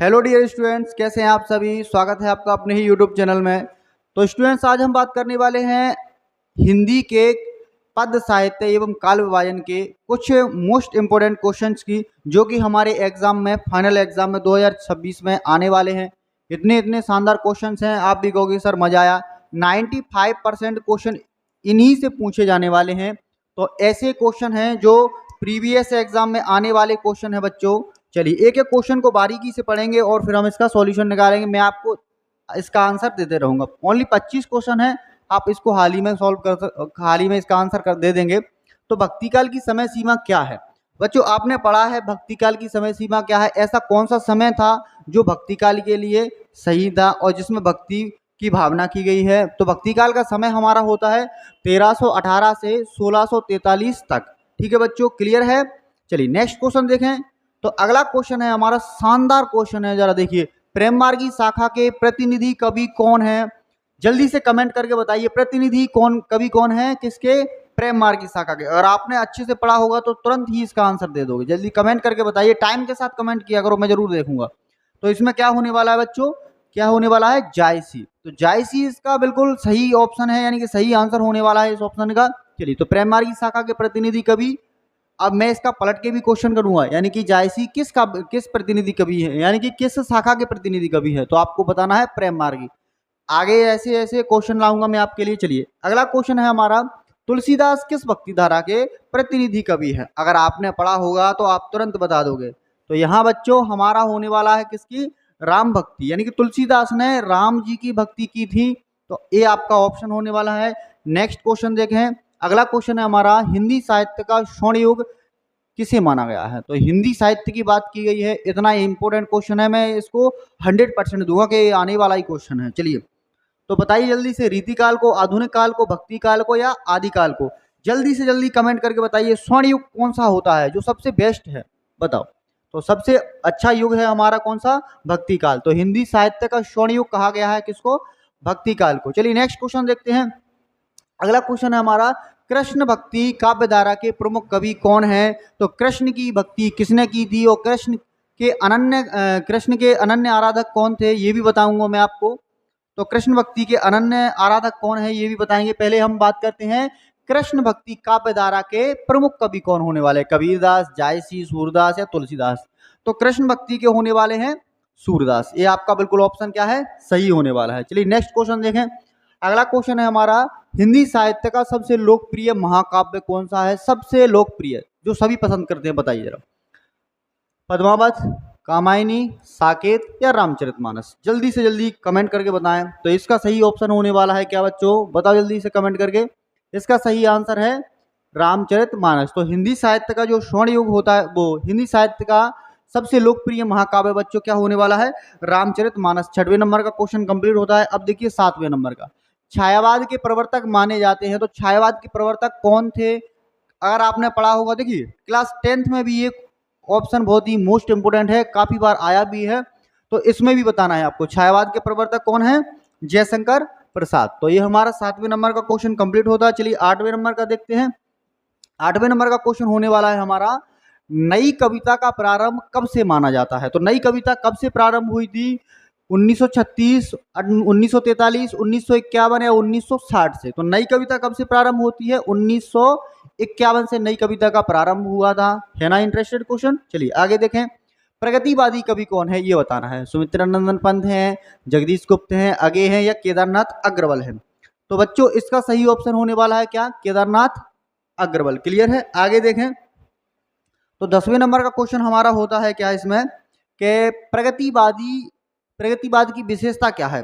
Hello dear students, कैसे हैं आप सभी। स्वागत है आपका अपने ही यूट्यूब चैनल में। तो स्टूडेंट्स, आज हम बात करने वाले हैं हिंदी के पद साहित्य एवं काल विभाजन के कुछ मोस्ट इम्पोर्टेंट क्वेश्चंस की, जो कि हमारे एग्जाम में, फाइनल एग्जाम में 2026 में आने वाले हैं। इतने इतने शानदार क्वेश्चंस हैं, आप भी कहोगे सर मजा आया। 95% क्वेश्चन इन्हीं से पूछे जाने वाले हैं। तो ऐसे क्वेश्चन हैं जो प्रीवियस एग्जाम में आने वाले क्वेश्चन है बच्चों। चलिए एक एक क्वेश्चन को बारीकी से पढ़ेंगे और फिर हम इसका सॉल्यूशन निकालेंगे। मैं आपको इसका आंसर देते रहूंगा। ओनली 25 क्वेश्चन है, आप इसको हाल ही में हाल ही में इसका आंसर कर दे देंगे। तो भक्तिकाल की समय सीमा क्या है बच्चों? आपने पढ़ा है भक्तिकाल की समय सीमा क्या है। ऐसा कौन सा समय था जो भक्तिकाल के लिए सही था और जिसमें भक्ति की भावना की गई है? तो भक्तिकाल का समय हमारा होता है 1318 से 1643 तक। ठीक है बच्चों, क्लियर है। चलिए नेक्स्ट क्वेश्चन देखें। तो अगला क्वेश्चन है हमारा, शानदार क्वेश्चन है, जरा देखिए। प्रेम मार्गी शाखा के प्रतिनिधि कवि कौन है? जल्दी से कमेंट करके बताइए, प्रतिनिधि कवि कौन है किसके? प्रेम मार्गी शाखा के। अगर आपने अच्छे से पढ़ा होगा तो तुरंत ही इसका आंसर दे दोगे। जल्दी कमेंट करके बताइए, टाइम के साथ कमेंट किया करो, मैं जरूर देखूंगा। तो इसमें क्या होने वाला है बच्चों? क्या होने वाला है? जायसी। तो जायसी इसका बिल्कुल सही ऑप्शन है, यानी कि सही आंसर होने वाला है इस ऑप्शन का। चलिए, तो प्रेम मार्गी शाखा के प्रतिनिधि कवि। अब मैं इसका पलट के भी क्वेश्चन करूंगा, यानी कि जायसी किस प्रतिनिधि कवि है, यानी कि किस शाखा के प्रतिनिधि कवि है, तो आपको बताना है प्रेम मार्गी। आगे ऐसे ऐसे क्वेश्चन लाऊंगा मैं आपके लिए। चलिए अगला क्वेश्चन है हमारा, तुलसीदास किस भक्ति धारा के प्रतिनिधि कवि है? अगर आपने पढ़ा होगा तो आप तुरंत बता दोगे। तो यहाँ बच्चों हमारा होने वाला है किसकी? राम भक्ति, यानी कि तुलसीदास ने राम जी की भक्ति की थी। तो ये आपका ऑप्शन होने वाला है। नेक्स्ट क्वेश्चन देखें। अगला क्वेश्चन है हमारा, हिंदी साहित्य का स्वर्ण युग किसे माना गया है? तो हिंदी साहित्य की बात की गई है, इतना इंपॉर्टेंट क्वेश्चन है, मैं इसको 100% दूंगा कि आने वाला ही क्वेश्चन है। चलिए तो बताइए जल्दी से, रीतिकाल को, आधुनिक काल को, भक्ति काल को या आदिकाल को? जल्दी से जल्दी कमेंट करके बताइए, स्वर्ण युग कौन सा होता है जो सबसे बेस्ट है? बताओ। तो सबसे अच्छा युग है हमारा कौन सा? भक्ति काल। तो हिंदी साहित्य का स्वर्ण युग कहा गया है किसको? भक्ति काल को। चलिए नेक्स्ट क्वेश्चन देखते हैं। अगला क्वेश्चन है हमारा, कृष्ण भक्ति काव्य धारा के प्रमुख कवि कौन है? तो कृष्ण की भक्ति किसने की थी और कृष्ण के अनन्य आराधक कौन थे, ये भी बताऊंगा मैं आपको। तो कृष्ण भक्ति के अनन्य आराधक कौन है ये भी बताएंगे। पहले हम बात करते हैं कृष्ण भक्ति काव्य धारा के प्रमुख कवि कौन होने वाले? कबीरदास, जायसी, सूरदास या तुलसीदास? तो कृष्ण भक्ति के होने वाले हैं सूरदास। ये आपका बिल्कुल ऑप्शन क्या है? सही होने वाला है। चलिए नेक्स्ट क्वेश्चन देखें। अगला क्वेश्चन है हमारा, हिंदी साहित्य का सबसे लोकप्रिय महाकाव्य कौन सा है? सबसे लोकप्रिय जो सभी पसंद करते हैं, बताइए जरा। पद्मावत, कामायनी, साकेत या रामचरितमानस? जल्दी से जल्दी कमेंट करके बताएं। तो इसका सही ऑप्शन होने वाला है क्या बच्चों? बताओ जल्दी से कमेंट करके। इसका सही आंसर है रामचरितमानस। तो हिंदी साहित्य का जो स्वर्ण युग होता है, वो हिंदी साहित्य का सबसे लोकप्रिय महाकाव्य बच्चों क्या होने वाला है? रामचरितमानस। 6वें नंबर का क्वेश्चन कंप्लीट होता है। अब देखिए 7वें नंबर का, छायावाद के प्रवर्तक माने जाते हैं। तो छायावाद के प्रवर्तक कौन थे? अगर आपने पढ़ा होगा, देखिए क्लास 10th में भी ये ऑप्शन बहुत ही मोस्ट इंपोर्टेंट है, काफी बार आया भी है। तो इसमें भी बताना है आपको, छायावाद के प्रवर्तक कौन है? जयशंकर प्रसाद। तो ये हमारा 7वें नंबर का क्वेश्चन कंप्लीट होता है। चलिए 8वें नंबर का देखते हैं। 8वें नंबर का क्वेश्चन होने वाला है हमारा, नई कविता का प्रारंभ कब से माना जाता है? तो नई कविता कब से प्रारंभ हुई थी? 1936, 1943, 1951 या 1960 से? तो नई कविता कब से प्रारंभ होती है? 1951 से नई कविता का प्रारंभ हुआ था। है ना इंटरेस्टेड क्वेश्चन? चलिए आगे देखें। प्रगतिवादी कवि कौन है ये बताना है। सुमित्रानंदन पंत हैं, जगदीश गुप्त हैं, अगे हैं या केदारनाथ अग्रवाल हैं? तो बच्चों इसका सही ऑप्शन होने वाला है क्या? केदारनाथ अग्रवाल। क्लियर है? आगे देखें। तो 10वें नंबर का क्वेश्चन हमारा होता है क्या इसमें, कि प्रगतिवाद की विशेषता क्या है?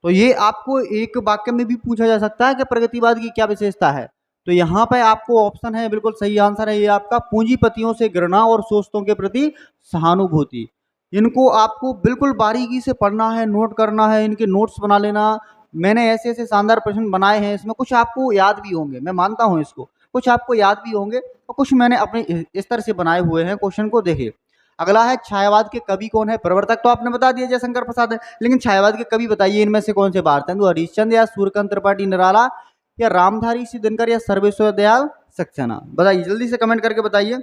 तो ये आपको एक वाक्य में भी पूछा जा सकता है कि प्रगतिवाद की क्या विशेषता है। तो यहाँ पे आपको ऑप्शन है, बिल्कुल सही आंसर है ये आपका, पूंजीपतियों से घृणा और शोषकों के प्रति सहानुभूति। इनको आपको बिल्कुल बारीकी से पढ़ना है, नोट करना है, इनके नोट्स बना लेना। मैंने ऐसे ऐसे शानदार प्रश्न बनाए हैं, इसमें कुछ आपको याद भी होंगे, मैं मानता हूँ इसको, कुछ आपको याद भी होंगे और कुछ मैंने अपने इस तरह से बनाए हुए हैं क्वेश्चन को। देखिए अगला है, छायावाद के कवि कौन है? प्रवर्तक तो आपने बता दिया जयशंकर प्रसाद है, लेकिन छायावाद के कवि बताइए इनमें से कौन से? भारतेंदु हरिश्चंद्र या सूर्यकांत त्रिपाठी निराला या रामधारी सिंह दिनकर या सर्वेश्वर दयाल सक्सेना? बताइए जल्दी से कमेंट करके बताइए।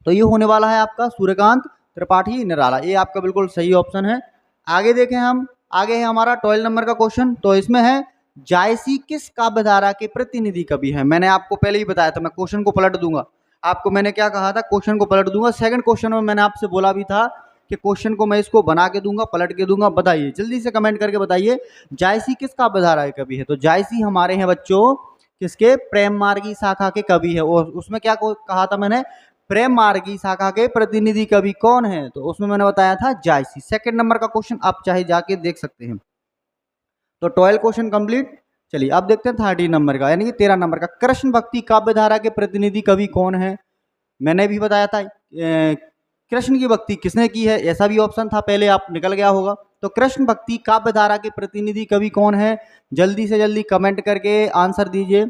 तो ये होने वाला है आपका सूर्यकांत त्रिपाठी निराला, ये आपका बिल्कुल सही ऑप्शन है। आगे देखें हम, आगे है हमारा 12 नंबर का क्वेश्चन। तो इसमें है जायसी किस काव्य धारा के प्रतिनिधि कवि है। मैंने आपको पहले ही बताया था, मैं क्वेश्चन को पलट दूंगा। आपको मैंने क्या कहा था, क्वेश्चन को पलट दूंगा। सेकंड क्वेश्चन में मैंने आपसे बोला भी था कि क्वेश्चन को मैं इसको बना के दूंगा, पलट के दूंगा। बताइए जल्दी से कमेंट करके बताइए, जायसी किस काव्य धारा के कवि है। तो जायसी हमारे हैं बच्चों किसके, प्रेम मार्गी शाखा के कवि है। और उसमें क्या कहा था मैंने, प्रेम मार्गी शाखा के प्रतिनिधि कवि कौन है, तो उसमें मैंने बताया था जायसी। सेकंड नंबर का क्वेश्चन आप चाहे जाके देख सकते हैं। तो 12 क्वेश्चन कंप्लीट। चलिए अब देखते हैं 13 नंबर का, यानी कि 13 नंबर का, कृष्ण भक्ति काव्य धारा के प्रतिनिधि कवि कौन है। मैंने भी बताया था कृष्ण की भक्ति किसने की है, ऐसा भी ऑप्शन था पहले, आप निकल गया होगा। तो कृष्ण भक्ति काव्य धारा के प्रतिनिधि कवि कौन है, जल्दी से जल्दी कमेंट करके आंसर दीजिए।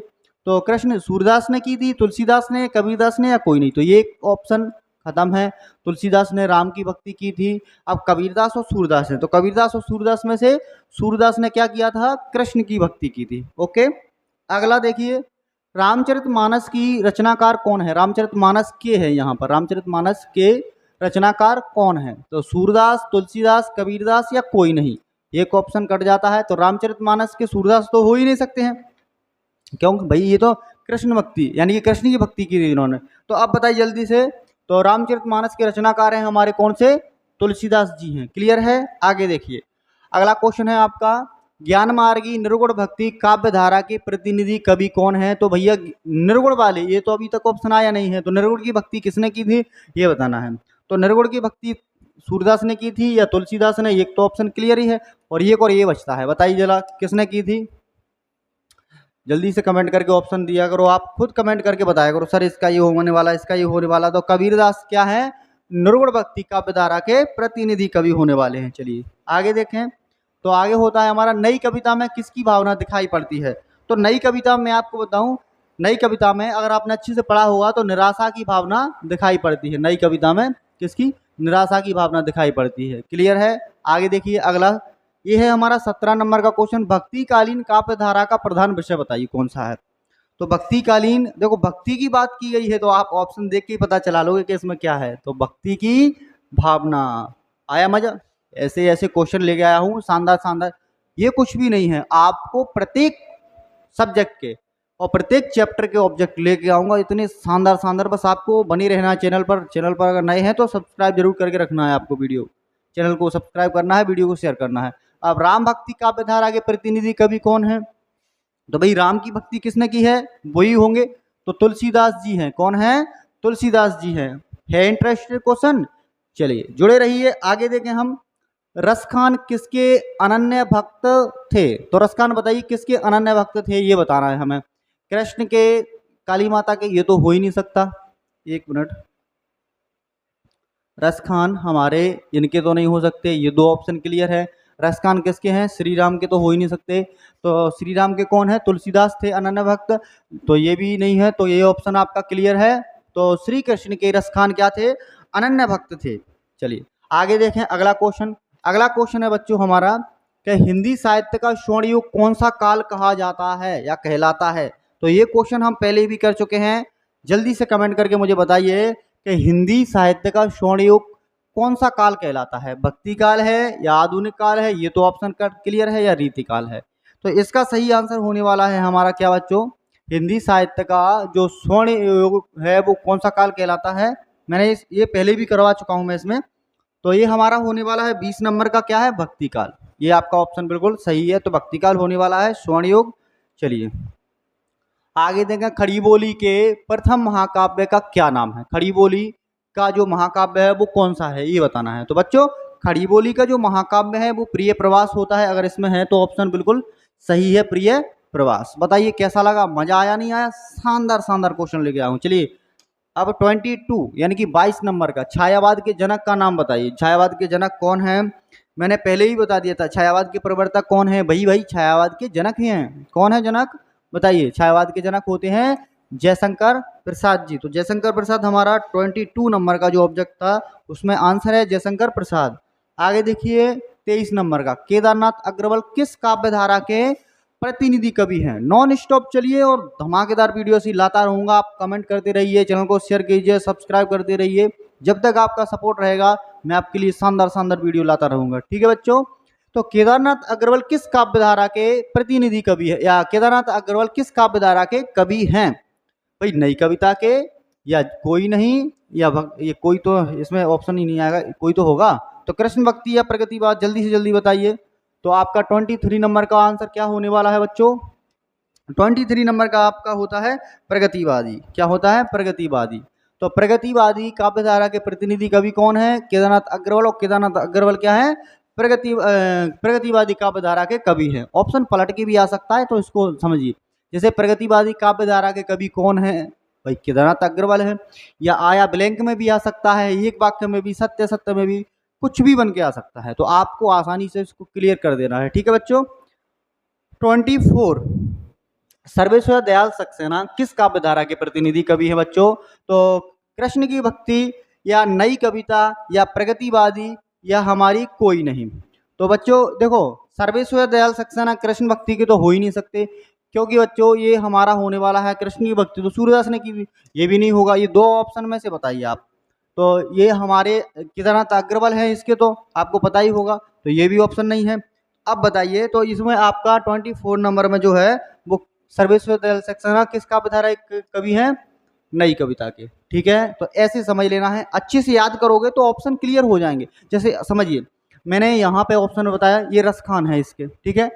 तो कृष्ण सूरदास ने की थी, तुलसीदास ने, कबीरदास ने, या कोई नहीं। तो ये ऑप्शन खत्म है। तुलसीदास ने राम की भक्ति की थी। अब कबीरदास और सूरदास है, तो कबीरदास और सूरदास में से सूरदास ने क्या किया था, कृष्ण की भक्ति की थी। ओके, अगला देखिए, रामचरितमानस की रचनाकार कौन है। रामचरितमानस के है यहाँ पर, रामचरितमानस के रचनाकार कौन है। तो सूरदास, तुलसीदास, कबीरदास, या कोई नहीं। एक ऑप्शन कट जाता है। तो रामचरितमानस के सूरदास तो हो ही नहीं सकते हैं, क्योंकि भाई ये तो कृष्ण भक्ति, यानी कि कृष्ण की भक्ति की थी इन्होंने। तो अब बताइए जल्दी से, तो रामचरितमानस के रचनाकार हैं हमारे कौन से, तुलसीदास जी हैं। क्लियर है। आगे देखिए, अगला क्वेश्चन है आपका, ज्ञान मार्गी निर्गुण भक्ति काव्य धारा के प्रतिनिधि कवि कौन है। तो भैया निर्गुण वाले, ये तो अभी तक ऑप्शन आया नहीं है। तो निर्गुण की भक्ति किसने की थी, ये बताना है। तो निर्गुण की भक्ति सूरदास ने की थी या तुलसीदास ने, एक तो ऑप्शन क्लियर ही है, और ये बचता है। बताइए जरा किसने की थी, जल्दी से कमेंट करके ऑप्शन दिया करो। आप खुद कमेंट करके बताया करो, सर इसका ये होने वाला, इसका ये होने वाला। तो कबीरदास क्या है, निर्गुण भक्ति काव्य धारा के प्रतिनिधि कवि होने वाले हैं। चलिए आगे देखें। तो आगे होता है हमारा, नई कविता में किसकी भावना दिखाई पड़ती है। तो नई कविता में आपको बताऊं, नई कविता में अगर आपने अच्छे से पढ़ा होगा तो निराशा की भावना दिखाई पड़ती है। नई कविता में किसकी, निराशा की भावना दिखाई पड़ती है। क्लियर है। आगे देखिए अगला, ये है हमारा 17 नंबर का क्वेश्चन, भक्तिकालीन काव्य धारा का प्रधान विषय बताइए कौन सा है। तो भक्तिकालीन, देखो भक्ति की बात की गई है तो आप ऑप्शन देख के ही पता चला लोगे कि इसमें क्या है। तो भक्ति की भावना, आया मजा। ऐसे ऐसे क्वेश्चन लेके आया हूँ शानदार शानदार। ये कुछ भी नहीं है, आपको प्रत्येक सब्जेक्ट के और प्रत्येक चैप्टर के ऑब्जेक्ट लेके आऊंगा, इतने शानदार शानदार। बस आपको बनी रहना है चैनल पर। चैनल पर अगर नए हैं तो सब्सक्राइब जरूर करके रखना है आपको, वीडियो चैनल को सब्सक्राइब करना है, वीडियो को शेयर करना है। अब राम भक्ति काव्य धारा के प्रतिनिधि कवि कौन है। तो भाई राम की भक्ति किसने की है, वही होंगे। तो तुलसीदास जी हैं। कौन है, तुलसीदास जी हैं। है इंटरेस्टेड क्वेश्चन। चलिए जुड़े रहिए। आगे देखें हम, रसखान किसके अनन्य भक्त थे। तो रसखान बताइए किसके अनन्य भक्त थे, ये बताना है हमें। कृष्ण के, काली माता के, ये तो हो ही नहीं सकता। एक मिनट, रसखान हमारे इनके तो नहीं हो सकते, ये दो ऑप्शन क्लियर है। रसखान किसके हैं, श्री राम के तो हो ही नहीं सकते। तो श्री राम के कौन है, तुलसीदास थे अनन्य भक्त, तो ये भी नहीं है। तो ये ऑप्शन आपका क्लियर है। तो श्री कृष्ण के रसखान क्या थे, अनन्य भक्त थे। चलिए आगे देखें अगला क्वेश्चन। अगला क्वेश्चन है बच्चों हमारा कि हिंदी साहित्य का स्वर्ण युग कौन सा काल कहा जाता है या कहलाता है। तो ये क्वेश्चन हम पहले भी कर चुके हैं। जल्दी से कमेंट करके मुझे बताइए कि हिंदी साहित्य का स्वर्ण युग कौन सा काल कहलाता है। भक्ति काल है या आधुनिक काल है, ये तो ऑप्शन का क्लियर है, या रीति काल है। तो इसका सही आंसर होने वाला है हमारा क्या बच्चों, हिंदी साहित्य का जो स्वर्ण युग है वो कौन सा काल कहलाता है। मैंने ये पहले भी करवा चुका हूँ मैं इसमें। तो ये हमारा होने वाला है 20 नंबर का, क्या है, भक्ति काल। ये आपका ऑप्शन बिल्कुल सही है। तो भक्ति काल होने वाला है स्वर्ण युग। चलिए आगे देखें, खड़ी बोली के प्रथम महाकाव्य का क्या नाम है। खड़ी बोली का जो महाकाव्य है वो कौन सा है, ये बताना है। तो बच्चों खड़ी बोली का जो महाकाव्य है वो प्रिय प्रवास होता है। अगर इसमें है तो ऑप्शन बिल्कुल सही है, प्रिय प्रवास। बताइए कैसा लगा, मजा आया नहीं आया। शानदार शानदार क्वेश्चन लेके आया हूँ। चलिए अब 22 यानी कि 22 नंबर का, छायावाद के जनक का नाम बताइए। छायावाद के जनक कौन है, मैंने पहले ही बता दिया था। छायावाद के प्रवर्तक कौन है, भाई छायावाद के जनक ही हैं। कौन है जनक, बताइए। छायावाद के जनक होते हैं जयशंकर प्रसाद जी। तो जयशंकर प्रसाद हमारा 22 नंबर का जो ऑब्जेक्ट था उसमें आंसर है जयशंकर प्रसाद। आगे देखिए 23 नंबर का, केदारनाथ अग्रवाल किस काव्य धारा के प्रतिनिधि कवि हैं। नॉन स्टॉप चलिए और धमाकेदार वीडियो से लाता रहूँगा। आप कमेंट करते रहिए, चैनल को शेयर कीजिए, सब्सक्राइब करते रहिए। जब तक आपका सपोर्ट रहेगा मैं आपके लिए शानदार शानदार वीडियो लाता रहूँगा। ठीक है बच्चों, तो केदारनाथ अग्रवाल किस काव्यधारा के प्रतिनिधि कवि है, या केदारनाथ अग्रवाल किस काव्यधारा के कवि हैं? भाई नई कविता के, या कोई नहीं, या ये कोई तो इसमें ऑप्शन ही नहीं आएगा, कोई तो होगा। तो कृष्ण भक्ति या प्रगतिवाद, जल्दी से जल्दी बताइए। तो आपका 23 नंबर का आंसर क्या होने वाला है बच्चों? 23 नंबर का आपका होता है प्रगतिवादी। क्या होता है? प्रगतिवादी। तो प्रगतिवादी काव्यधारा के प्रतिनिधि कवि कौन है? केदारनाथ अग्रवाल। और केदारनाथ अग्रवाल क्या है? प्रगतिवादी काव्यधारा के कवि हैं। ऑप्शन पलट के भी आ सकता है, तो इसको समझिए। जैसे प्रगतिवादी काव्यधारा के कवि कौन है? भाई केदारनाथ अग्रवाल है। या आया ब्लैंक में भी आ सकता है, एक वाक्य में भी, सत्य सत्य में भी, कुछ भी बन के आ सकता है। तो आपको आसानी से इसको क्लियर कर देना है। ठीक है बच्चों। 24 सर्वेश्वर दयाल सक्सेना किस काव्यधारा के प्रतिनिधि कवि हैं बच्चों? तो कृष्ण की भक्ति, या नई कविता, या प्रगतिवादी, या हमारी कोई नहीं। तो बच्चों देखो, सर्वेश्वर दयाल सक्सेना कृष्ण भक्ति के तो हो ही नहीं सकते, क्योंकि बच्चों ये हमारा होने वाला है कृष्ण की भक्ति तो सूर्यदास ने की थी, ये भी नहीं होगा। ये दो ऑप्शन में से बताइए आप। तो ये हमारे केदारनाथ अग्रवाल है, इसके तो आपको पता ही होगा, तो ये भी ऑप्शन नहीं है। अब बताइए, तो इसमें आपका 24 नंबर में जो है वो सर्वेश्वर दयाल सक्सेना किस काव्यधारा के कवि हैं? नई कविता के। ठीक है, तो ऐसे समझ लेना है। अच्छे से याद करोगे तो ऑप्शन क्लियर हो जाएंगे। जैसे समझिए, मैंने यहाँ पे ऑप्शन में बताया, ये रसखान है इसके। ठीक है,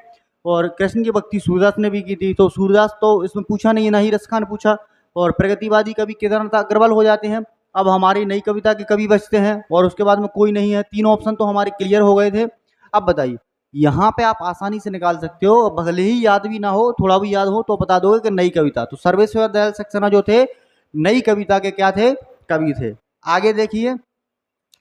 और कृष्ण की भक्ति सूरदास ने भी की थी, तो सूरदास तो इसमें पूछा नहीं, ना ही रसखान पूछा। और प्रगतिवादी कवि केदारनाथ अग्रवाल हो जाते हैं। अब हमारी नई कविता के कवि बचते हैं, और उसके बाद में कोई नहीं है। तीन ऑप्शन तो हमारे क्लियर हो गए थे। अब बताइए, यहाँ पे आप आसानी से निकाल सकते हो, भले ही याद भी ना हो, थोड़ा भी याद हो तो बता दोगे कि नई कविता। तो सर्वेश्वर दयाल सक्सेना जो थे नई कविता के क्या थे? कवि थे। आगे देखिए,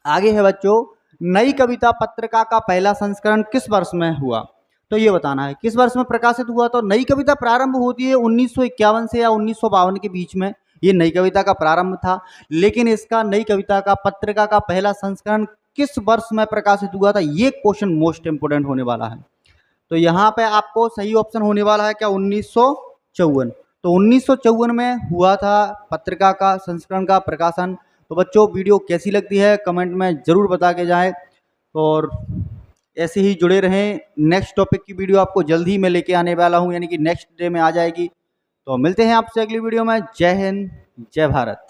आगे है बच्चों, नई कविता पत्रिका का पहला संस्करण किस वर्ष में हुआ? तो ये बताना है किस वर्ष में प्रकाशित हुआ। तो नई कविता प्रारंभ होती है 1951 से या 1952 के बीच में, ये नई कविता का प्रारंभ था। लेकिन इसका नई कविता का पत्रिका का पहला संस्करण किस वर्ष में प्रकाशित हुआ था, ये क्वेश्चन मोस्ट इंपोर्टेंट होने वाला है। तो यहाँ पे आपको सही ऑप्शन होने वाला है क्या? 1954। तो 1954 में हुआ था पत्रिका का संस्करण का प्रकाशन। तो बच्चों वीडियो कैसी लगती है कमेंट में ज़रूर बता के जाएं, और ऐसे ही जुड़े रहें। नेक्स्ट टॉपिक की वीडियो आपको जल्द ही मैं लेके आने वाला हूं, यानी कि नेक्स्ट डे में आ जाएगी। तो मिलते हैं आपसे अगली वीडियो में। जय हिंद, जय भारत।